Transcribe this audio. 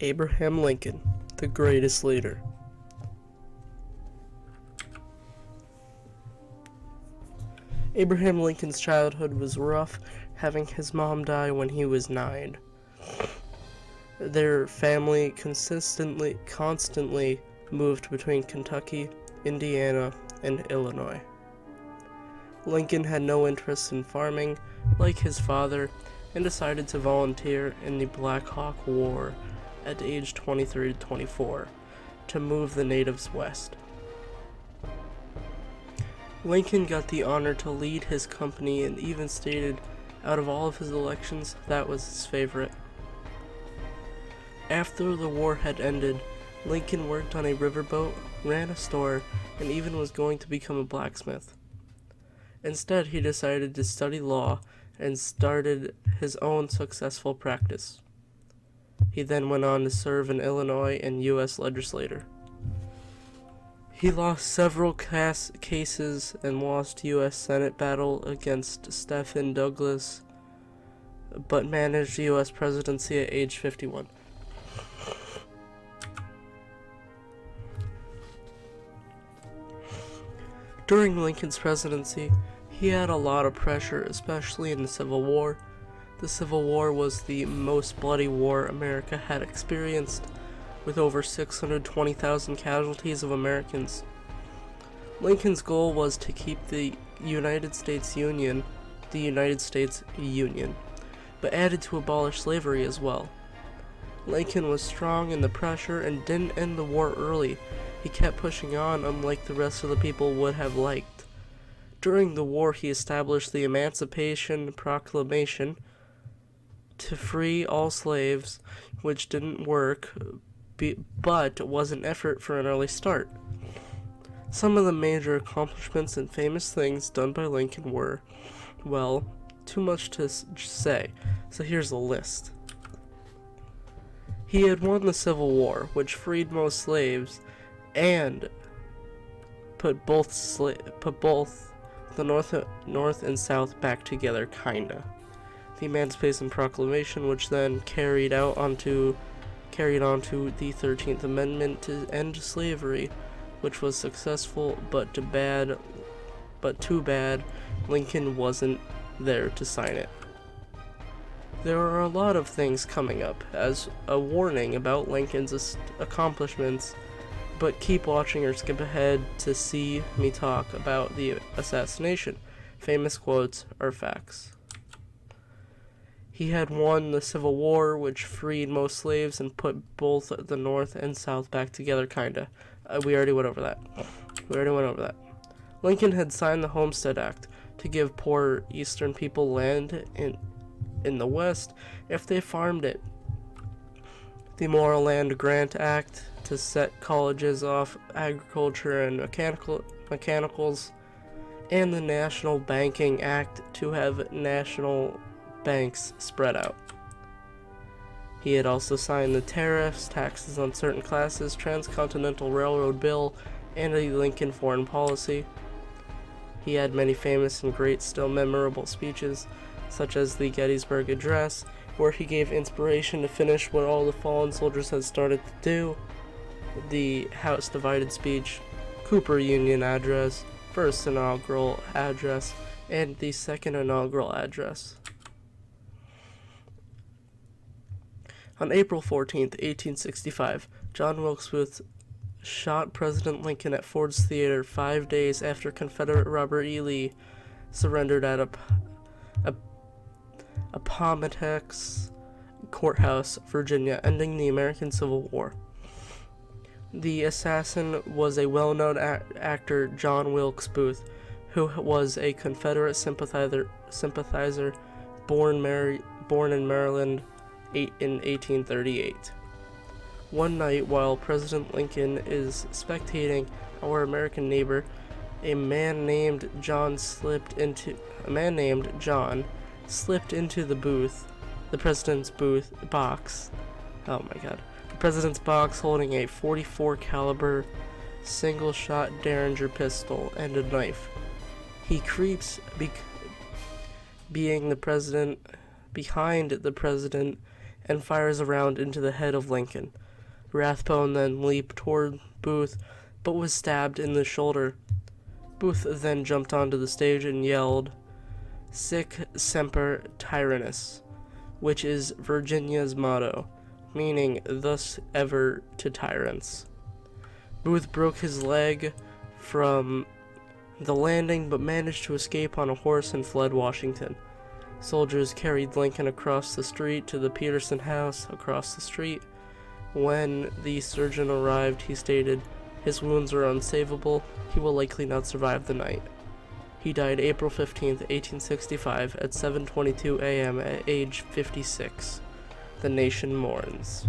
Abraham Lincoln, the greatest leader. Abraham Lincoln's childhood was rough, having his mom die when he was 9. Their family constantly moved between Kentucky, Indiana, and Illinois. Lincoln had no interest in farming, like his father, and decided to volunteer in the Black Hawk War at age 23 to 24 to move the natives west. Lincoln got the honor to lead his company and even stated, out of all of his elections, that was his favorite. After the war had ended, Lincoln worked on a riverboat, ran a store, and even was going to become a blacksmith. Instead, he decided to study law and started his own successful practice. He then went on to serve in Illinois and U.S. legislature. He lost several cases and lost U.S. Senate battle against Stephen Douglas, but managed the U.S. presidency at age 51. During Lincoln's presidency, he had a lot of pressure, especially in the Civil War. The Civil War was the most bloody war America had experienced, with over 620,000 casualties of Americans. Lincoln's goal was to keep the United States Union, but added to abolish slavery as well. Lincoln was strong in the pressure and didn't end the war early. He kept pushing on, unlike the rest of the people would have liked. During the war, he established the Emancipation Proclamation to free all slaves, which didn't work, but was an effort for an early start. Some of the major accomplishments and famous things done by Lincoln were, well, too much to say, so here's a list. He had won the Civil War, which freed most slaves, and put both the North and South back together, kinda. The Emancipation Proclamation, which then carried on to the 13th Amendment to end slavery, which was successful, but too bad Lincoln wasn't there to sign it. There are a lot of things coming up as a warning about Lincoln's accomplishments, but keep watching or skip ahead to see me talk about the assassination. Famous quotes are facts. He had won the Civil War, which freed most slaves and put both the North and South back together, kinda. We already went over that. Lincoln had signed the Homestead Act to give poor Eastern people land in the West if they farmed it. The Morrill Land Grant Act to set colleges off agriculture and mechanicals, and the National Banking Act to have national banks spread out. He had also signed the tariffs, taxes on certain classes, Transcontinental Railroad Bill, and a Lincoln foreign policy. He had many famous and great, still memorable speeches, such as the Gettysburg Address, where he gave inspiration to finish what all the fallen soldiers had started to do, the House Divided Speech, Cooper Union Address, First Inaugural Address, and the Second Inaugural Address. On April 14, 1865, John Wilkes Booth shot President Lincoln at Ford's Theater 5 days after Confederate Robert E. Lee surrendered at Appomattox Courthouse, Virginia, ending the American Civil War. The assassin was a well-known actor, John Wilkes Booth, who was a Confederate sympathizer born in Maryland in 1838. One night, while President Lincoln is spectating our American neighbor, a man named John slipped into the president's box. Oh my god. The president's box, holding a .44 caliber single-shot Derringer pistol and a knife. He creeps behind the president and fires a round into the head of Lincoln. Rathbone then leaped toward Booth, but was stabbed in the shoulder. Booth then jumped onto the stage and yelled, "Sic semper tyrannis," which is Virginia's motto, meaning "thus ever to tyrants." Booth broke his leg from the landing, but managed to escape on a horse and fled Washington. Soldiers carried Lincoln across the street to the Peterson house across the street. When the surgeon arrived, he stated, "His wounds are unsavable. He will likely not survive the night." He died April 15, 1865 at 7:22 a.m. at age 56. The nation mourns.